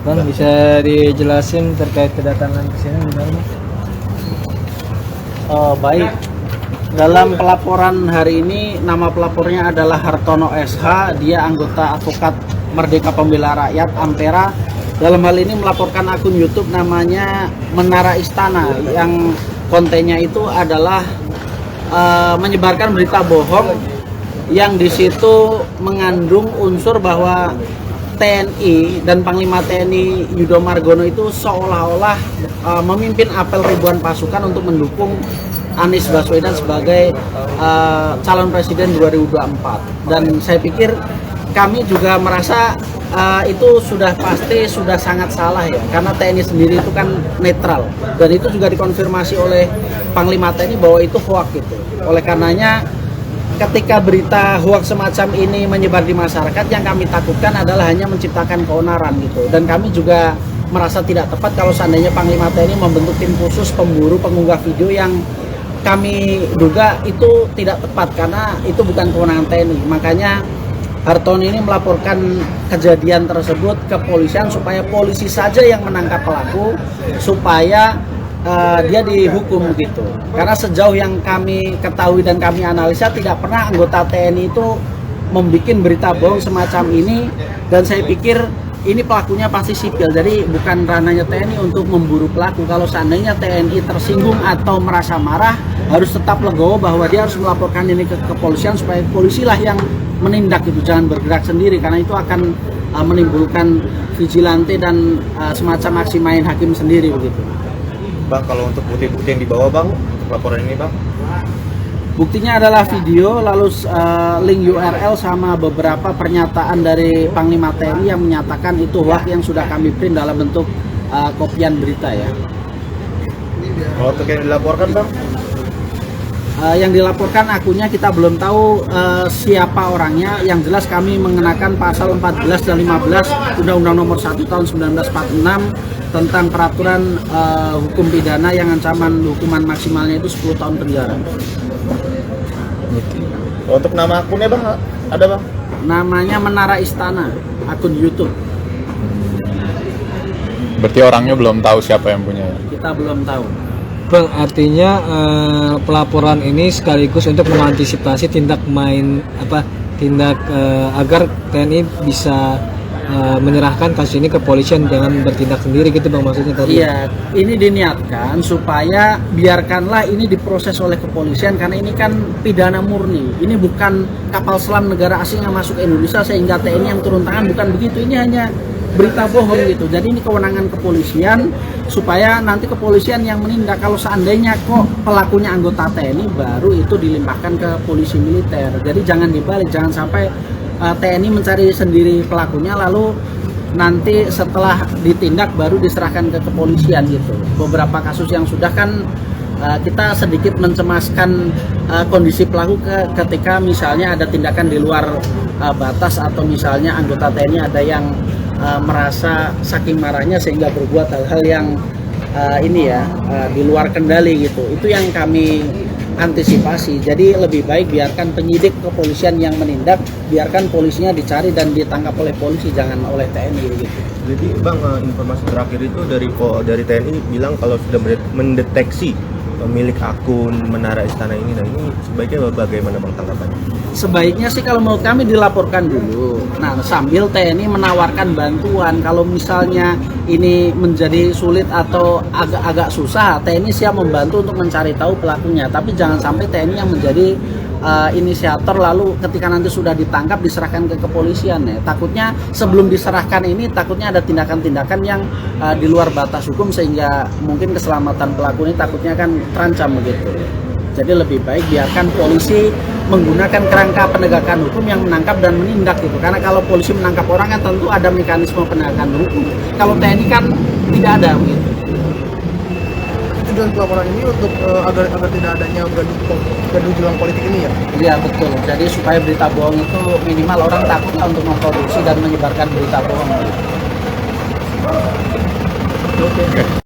Bang, bisa dijelasin terkait kedatangan ke sini gimana, Bang? Oh, baik. Dalam pelaporan hari ini, nama pelapornya adalah Hartono SH. Dia anggota advokat Merdeka Pembela Rakyat Ampera. Dalam hal ini melaporkan akun YouTube namanya Menara Istana, yang kontennya itu adalah menyebarkan berita bohong yang di situ mengandung unsur bahwa TNI dan Panglima TNI Yudo Margono itu seolah-olah memimpin apel ribuan pasukan untuk mendukung Anies Baswedan sebagai calon presiden 2024. Dan saya pikir kami juga merasa itu sudah pasti sudah sangat salah ya, karena TNI sendiri itu kan netral, dan itu juga dikonfirmasi oleh Panglima TNI bahwa itu hoax gitu. Oleh karenanya ketika berita hoax semacam ini menyebar di masyarakat, yang kami takutkan adalah hanya menciptakan keonaran gitu. Dan kami juga merasa tidak tepat kalau seandainya Panglima TNI membentuk tim khusus pemburu pengunggah video, yang kami duga itu tidak tepat karena itu bukan kewenangan TNI. Makanya Hartono ini melaporkan kejadian tersebut ke kepolisian supaya polisi saja yang menangkap pelaku, supaya dia dihukum gitu. Karena sejauh yang kami ketahui dan kami analisa, tidak pernah anggota TNI itu membuat berita bohong semacam ini. Dan saya pikir ini pelakunya pasti sipil, jadi bukan ranahnya TNI untuk memburu pelaku. Kalau seandainya TNI tersinggung atau merasa marah, harus tetap legowo bahwa dia harus melaporkan ini ke kepolisian supaya polisilah yang menindak itu, jangan bergerak sendiri, karena itu akan menimbulkan vigilante dan semacam aksi main hakim sendiri begitu. Bang, kalau untuk bukti-bukti yang dibawa Bang, untuk laporan ini Bang? Buktinya adalah video, lalu link URL sama beberapa pernyataan dari Panglima TNI yang menyatakan itu hoax yang sudah kami print dalam bentuk kopian berita ya. Kalau untuk yang dilaporkan Bang? Yang dilaporkan akunnya kita belum tahu siapa orangnya. Yang jelas kami mengenakan pasal 14 dan 15 Undang-Undang Nomor 1 Tahun 1946 tentang peraturan hukum pidana yang ancaman hukuman maksimalnya itu 10 tahun penjara. Untuk nama akunnya Bang, ada Bang? Namanya Menara Istana, akun YouTube. Berarti orangnya belum tahu siapa yang punya. Kita belum tahu. Bang, artinya pelaporan ini sekaligus untuk mengantisipasi tindak agar TNI bisa menyerahkan kasus ini ke polisian, jangan bertindak sendiri gitu Bang, maksudnya tadi? Iya, ini diniatkan supaya biarkanlah ini diproses oleh kepolisian, karena ini kan pidana murni. Ini bukan kapal selam negara asing yang masuk ke Indonesia sehingga TNI yang turun tangan, bukan begitu. Ini hanya berita bohong gitu. Jadi ini kewenangan kepolisian, supaya nanti kepolisian yang menindak. Kalau seandainya kok pelakunya anggota TNI, baru itu dilimpahkan ke polisi militer. Jadi jangan dibalik, jangan sampai TNI mencari sendiri pelakunya, lalu nanti setelah ditindak baru diserahkan ke kepolisian gitu. Beberapa kasus yang sudah kan kita sedikit mencemaskan kondisi pelaku ketika misalnya ada tindakan di luar batas, atau misalnya anggota TNI ada yang merasa saking marahnya sehingga berbuat hal-hal yang di luar kendali gitu. Itu yang kami antisipasi. Jadi lebih baik biarkan penyidik kepolisian yang menindak, biarkan polisinya dicari dan ditangkap oleh polisi, jangan oleh TNI gitu. Jadi Bang, informasi terakhir itu dari TNI bilang kalau sudah mendeteksi pemilik akun Menara Istana ini. Nah, ini sebaiknya bagaimana Bang tanggapannya? Sebaiknya sih kalau menurut kami dilaporkan dulu. Nah, sambil TNI menawarkan bantuan. Kalau misalnya ini menjadi sulit atau agak susah, TNI siap membantu untuk mencari tahu pelakunya. Tapi jangan sampai TNI yang menjadi inisiator, lalu ketika nanti sudah ditangkap diserahkan ke kepolisian ya. Takutnya sebelum diserahkan ini, takutnya ada tindakan-tindakan yang di luar batas hukum, sehingga mungkin keselamatan pelaku ini takutnya kan terancam begitu. Jadi lebih baik biarkan polisi menggunakan kerangka penegakan hukum yang menangkap dan menindak gitu. Karena kalau polisi menangkap orang kan tentu ada mekanisme penegakan hukum. Kalau TNI kan tidak ada begitu. Tujuan pelaporan ini untuk agar tidak adanya gaduh jelang politik ini ya? Iya betul. Jadi supaya berita bohong itu minimal orang takutlah untuk memproduksi dan menyebarkan berita bohong. Oke.